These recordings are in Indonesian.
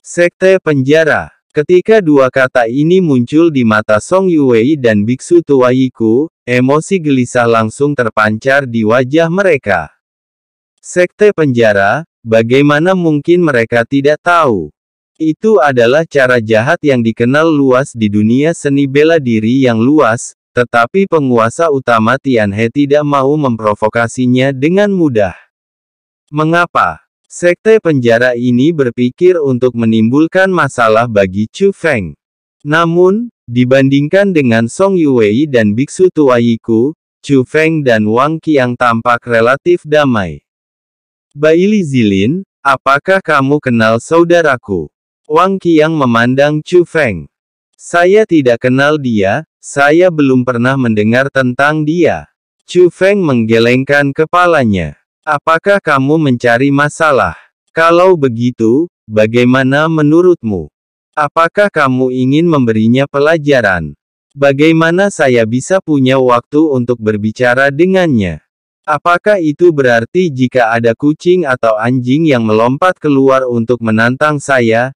Sekte penjara. Ketika dua kata ini muncul di mata Song Yuwei dan biksu tua Yiku, emosi gelisah langsung terpancar di wajah mereka. Sekte penjara, bagaimana mungkin mereka tidak tahu? Itu adalah cara jahat yang dikenal luas di dunia seni bela diri yang luas, tetapi penguasa utama Tianhe tidak mau memprovokasinya dengan mudah. Mengapa? Sekte penjara ini berpikir untuk menimbulkan masalah bagi Chu Feng. Namun, dibandingkan dengan Song Yuwei dan biksu tua Yiku, Chu Feng dan Wang Qiang tampak relatif damai. Baili Zilin, apakah kamu kenal saudaraku? Wang Qiang memandang Chu Feng. Saya tidak kenal dia, saya belum pernah mendengar tentang dia. Chu Feng menggelengkan kepalanya. Apakah kamu mencari masalah? Kalau begitu, bagaimana menurutmu? Apakah kamu ingin memberinya pelajaran? Bagaimana saya bisa punya waktu untuk berbicara dengannya? Apakah itu berarti jika ada kucing atau anjing yang melompat keluar untuk menantang saya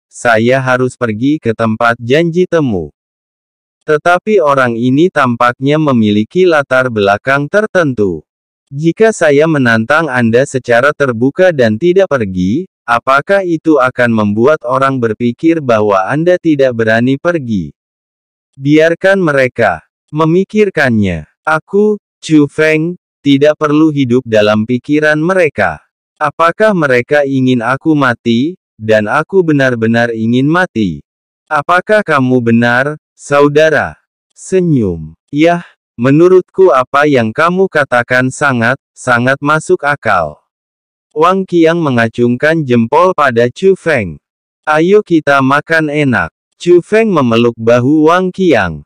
harus pergi ke tempat janji temu? Tetapi orang ini tampaknya memiliki latar belakang tertentu. Jika saya menantang Anda secara terbuka dan tidak pergi, apakah itu akan membuat orang berpikir bahwa Anda tidak berani pergi? Biarkan mereka memikirkannya. Aku, Chu Feng, tidak perlu hidup dalam pikiran mereka. Apakah mereka ingin aku mati, dan aku benar-benar ingin mati? Apakah kamu benar, saudara? Senyum. Yah. Menurutku apa yang kamu katakan sangat masuk akal. Wang Qiang mengacungkan jempol pada Chu Feng. Ayo kita makan enak. Chu Feng memeluk bahu Wang Qiang.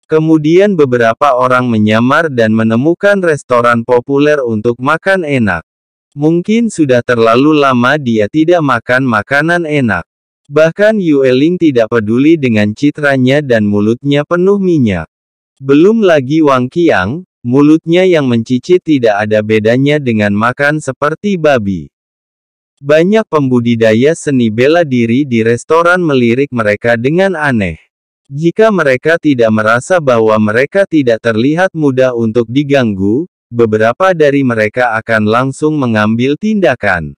Kemudian beberapa orang menyamar dan menemukan restoran populer untuk makan enak. Mungkin sudah terlalu lama dia tidak makan makanan enak. Bahkan Yue Ling tidak peduli dengan citranya dan mulutnya penuh minyak. Belum lagi Wang Qiang, mulutnya yang mencicit tidak ada bedanya dengan makan seperti babi. Banyak pembudidaya seni bela diri di restoran melirik mereka dengan aneh. Jika mereka tidak merasa bahwa mereka tidak terlihat mudah untuk diganggu, beberapa dari mereka akan langsung mengambil tindakan.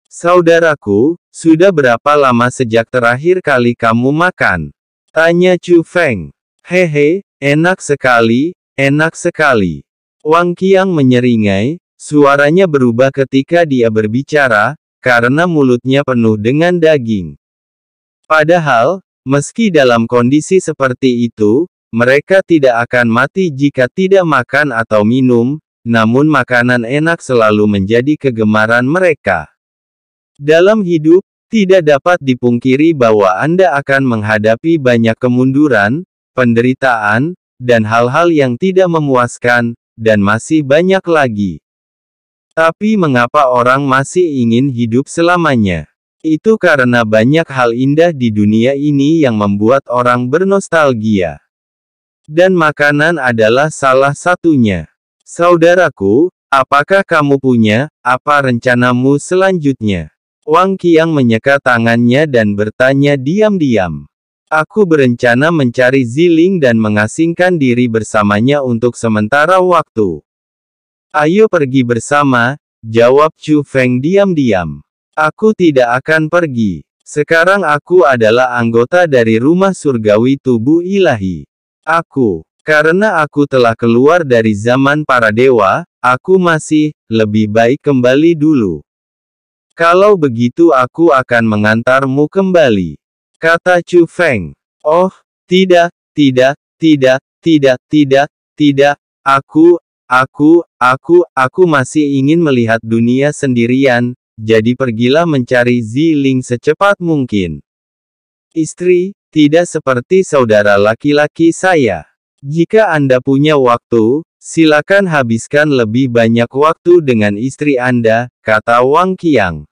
Saudaraku, sudah berapa lama sejak terakhir kali kamu makan? Tanya Chu Feng. Hehe. Enak sekali, enak sekali. Wang Qiang menyeringai, suaranya berubah ketika dia berbicara, karena mulutnya penuh dengan daging. Padahal, meski dalam kondisi seperti itu, mereka tidak akan mati jika tidak makan atau minum, namun makanan enak selalu menjadi kegemaran mereka. Dalam hidup, tidak dapat dipungkiri bahwa Anda akan menghadapi banyak kemunduran, penderitaan, dan hal-hal yang tidak memuaskan, dan masih banyak lagi. Tapi mengapa orang masih ingin hidup selamanya? Itu karena banyak hal indah di dunia ini yang membuat orang bernostalgia. Dan makanan adalah salah satunya. Saudaraku, apakah kamu punya, apa rencanamu selanjutnya? Wang Qiang menyeka tangannya dan bertanya diam-diam. Aku berencana mencari Ziling dan mengasingkan diri bersamanya untuk sementara waktu. Ayo pergi bersama, jawab Chu Feng diam-diam. Aku tidak akan pergi. Sekarang aku adalah anggota dari rumah surgawi tubuh ilahi. Karena aku telah keluar dari zaman para dewa, aku masih lebih baik kembali dulu. Kalau begitu aku akan mengantarmu kembali. Kata Chu Feng. Oh, tidak. Aku masih ingin melihat dunia sendirian, jadi pergilah mencari Ziling secepat mungkin. Istri, tidak seperti saudara laki-laki saya. Jika Anda punya waktu, silakan habiskan lebih banyak waktu dengan istri Anda, kata Wang Qiang.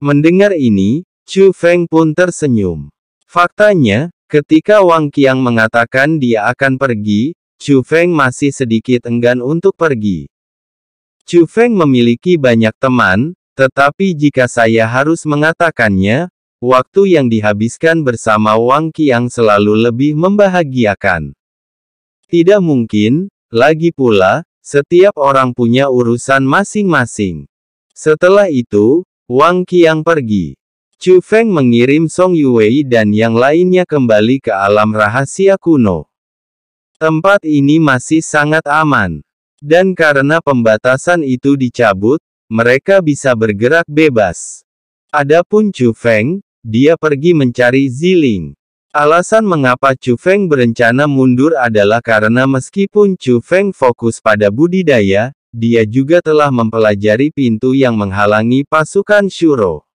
Mendengar ini, Chu Feng pun tersenyum. Faktanya, ketika Wang Qiang mengatakan dia akan pergi, Chu Feng masih sedikit enggan untuk pergi. Chu Feng memiliki banyak teman, tetapi jika saya harus mengatakannya, waktu yang dihabiskan bersama Wang Qiang selalu lebih membahagiakan. Tidak mungkin, lagi pula, setiap orang punya urusan masing-masing. Setelah itu, Wang Qiang pergi. Chu Feng mengirim Song Yue dan yang lainnya kembali ke alam rahasia kuno. Tempat ini masih sangat aman. Dan karena pembatasan itu dicabut, mereka bisa bergerak bebas. Adapun Chu Feng, dia pergi mencari Ziling. Alasan mengapa Chu Feng berencana mundur adalah karena meskipun Chu Feng fokus pada budidaya, dia juga telah mempelajari pintu yang menghalangi pasukan Shuro.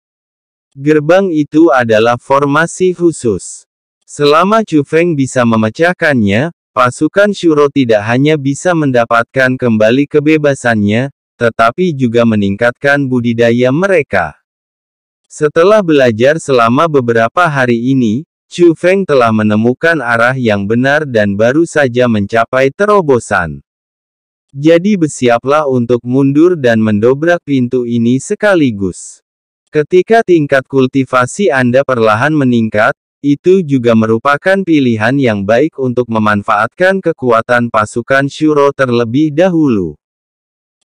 Gerbang itu adalah formasi khusus. Selama Chu Feng bisa memecahkannya, pasukan Shuro tidak hanya bisa mendapatkan kembali kebebasannya, tetapi juga meningkatkan budidaya mereka. Setelah belajar selama beberapa hari ini, Chu Feng telah menemukan arah yang benar dan baru saja mencapai terobosan. Jadi bersiaplah untuk mundur dan mendobrak pintu ini sekaligus. Ketika tingkat kultivasi Anda perlahan meningkat, itu juga merupakan pilihan yang baik untuk memanfaatkan kekuatan pasukan Shuro terlebih dahulu.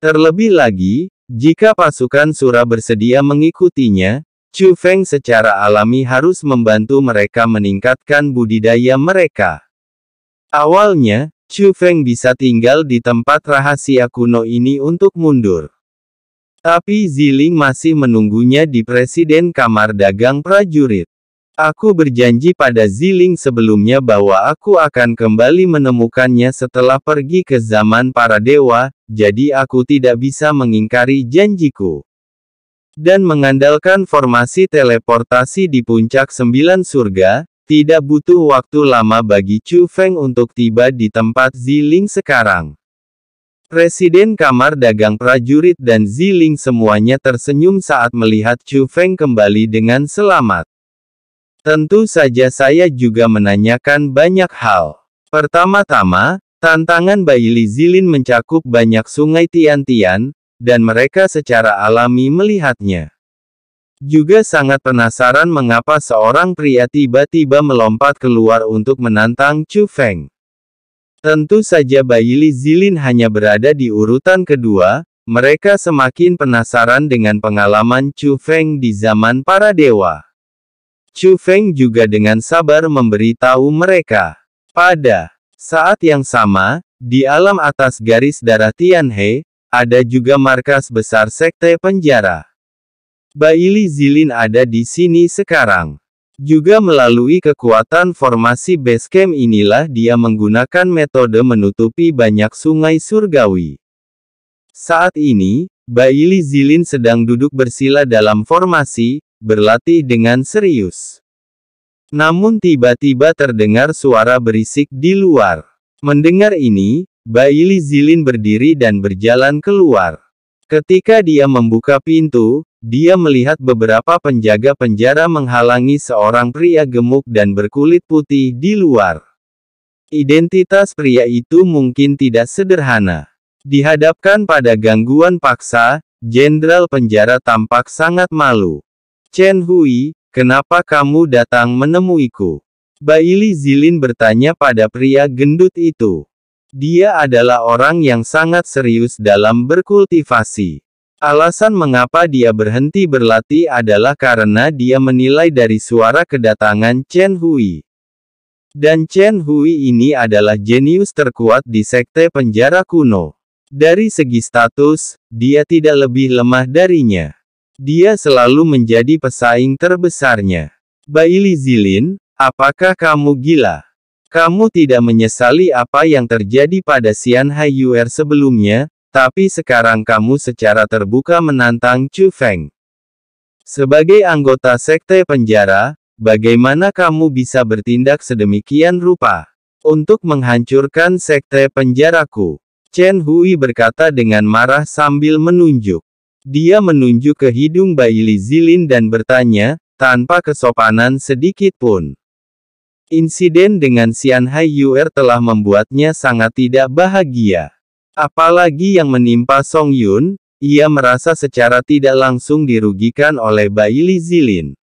Terlebih lagi, jika pasukan Shura bersedia mengikutinya, Chu Feng secara alami harus membantu mereka meningkatkan budidaya mereka. Awalnya, Chu Feng bisa tinggal di tempat rahasia kuno ini untuk mundur. Tapi Ziling masih menunggunya di Presiden Kamar Dagang Prajurit. Aku berjanji pada Ziling sebelumnya bahwa aku akan kembali menemukannya setelah pergi ke zaman para dewa, jadi aku tidak bisa mengingkari janjiku. Dan mengandalkan formasi teleportasi di puncak 9 surga, tidak butuh waktu lama bagi Chu Feng untuk tiba di tempat Ziling sekarang. Presiden Kamar Dagang Prajurit dan Ziling semuanya tersenyum saat melihat Chu Feng kembali dengan selamat. Tentu saja saya juga menanyakan banyak hal. Pertama-tama, tantangan Baili Zilin mencakup banyak sungai Tian-Tian, dan mereka secara alami melihatnya. Juga sangat penasaran mengapa seorang pria tiba-tiba melompat keluar untuk menantang Chu Feng. Tentu saja Baili Zilin hanya berada di urutan kedua, mereka semakin penasaran dengan pengalaman Chu Feng di zaman para dewa. Chu Feng juga dengan sabar memberitahu mereka. Pada saat yang sama, di alam atas garis darah Tianhe, ada juga markas besar sekte penjara. Baili Zilin ada di sini sekarang. Juga melalui kekuatan formasi Basecamp inilah dia menggunakan metode menutupi banyak sungai surgawi. Saat ini, Baili Zilin sedang duduk bersila dalam formasi, berlatih dengan serius. Namun tiba-tiba terdengar suara berisik di luar. Mendengar ini, Baili Zilin berdiri dan berjalan keluar. Ketika dia membuka pintu, dia melihat beberapa penjaga penjara menghalangi seorang pria gemuk dan berkulit putih di luar. Identitas pria itu mungkin tidak sederhana. Dihadapkan pada gangguan paksa, Jenderal penjara tampak sangat malu. Chen Hui, kenapa kamu datang menemuiku? Baili Zilin bertanya pada pria gendut itu. Dia adalah orang yang sangat serius dalam berkultivasi. Alasan mengapa dia berhenti berlatih adalah karena dia menilai dari suara kedatangan Chen Hui. Dan Chen Hui ini adalah jenius terkuat di sekte penjara kuno. Dari segi status, dia tidak lebih lemah darinya. Dia selalu menjadi pesaing terbesarnya. Baili Zilin, apakah kamu gila? Kamu tidak menyesali apa yang terjadi pada Xian Haiyuer sebelumnya, tapi sekarang kamu secara terbuka menantang Chu Feng. Sebagai anggota sekte penjara, bagaimana kamu bisa bertindak sedemikian rupa? Untuk menghancurkan sekte penjaraku. Chen Hui berkata dengan marah sambil menunjuk. Dia menunjuk ke hidung Baili Zilin dan bertanya, tanpa kesopanan sedikit pun. Insiden dengan Xian Haiyuer telah membuatnya sangat tidak bahagia. Apalagi yang menimpa Song Yun, ia merasa secara tidak langsung dirugikan oleh Baili Zilin.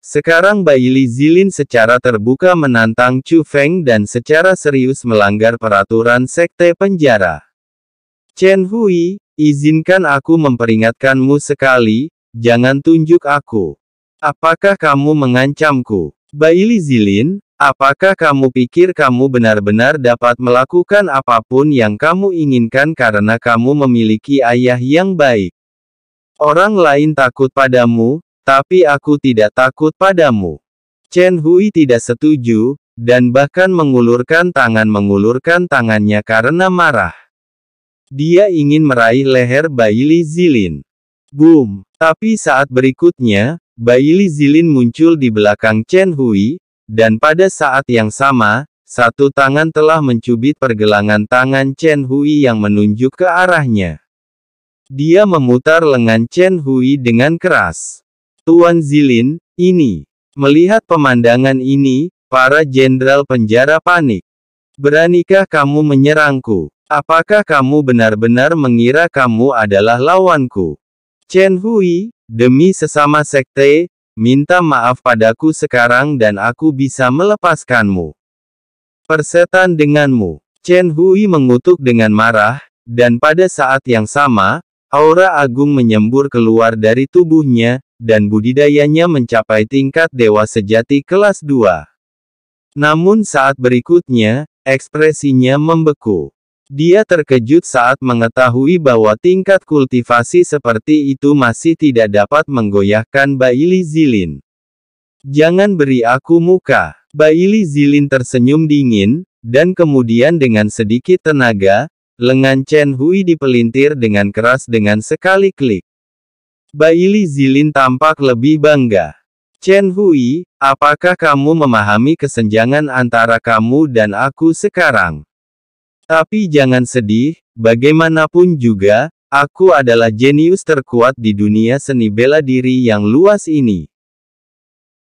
Sekarang Bailey Zilin secara terbuka menantang Chu Feng dan secara serius melanggar peraturan sekte penjara. Chen Hui, izinkan aku memperingatkanmu sekali, jangan tunjuk aku. Apakah kamu mengancamku? Bailey Zilin, apakah kamu pikir kamu benar-benar dapat melakukan apapun yang kamu inginkan karena kamu memiliki ayah yang baik? Orang lain takut padamu, tapi aku tidak takut padamu. Chen Hui tidak setuju, dan bahkan mengulurkan tangannya karena marah. Dia ingin meraih leher Bailey Zilin. Boom! Tapi saat berikutnya, Bailey Zilin muncul di belakang Chen Hui, dan pada saat yang sama, satu tangan telah mencubit pergelangan tangan Chen Hui yang menunjuk ke arahnya. Dia memutar lengan Chen Hui dengan keras. Tuan Zilin, ini. Melihat pemandangan ini, para jenderal penjara panik. Beranikah kamu menyerangku? Apakah kamu benar-benar mengira kamu adalah lawanku? Chen Hui, demi sesama sekte, minta maaf padaku sekarang dan aku bisa melepaskanmu. Persetan denganmu. Chen Hui mengutuk dengan marah, dan pada saat yang sama, aura agung menyembur keluar dari tubuhnya, dan budidayanya mencapai tingkat dewa sejati kelas 2. Namun saat berikutnya, ekspresinya membeku. Dia terkejut saat mengetahui bahwa tingkat kultivasi seperti itu masih tidak dapat menggoyahkan Bailey Zilin. Jangan beri aku muka. Bailey Zilin tersenyum dingin, dan kemudian dengan sedikit tenaga, lengan Chen Hui dipelintir dengan keras dengan sekali klik. Bailey Zilin tampak lebih bangga. Chen Hui, apakah kamu memahami kesenjangan antara kamu dan aku sekarang? Tapi jangan sedih, bagaimanapun juga, aku adalah jenius terkuat di dunia seni bela diri yang luas ini.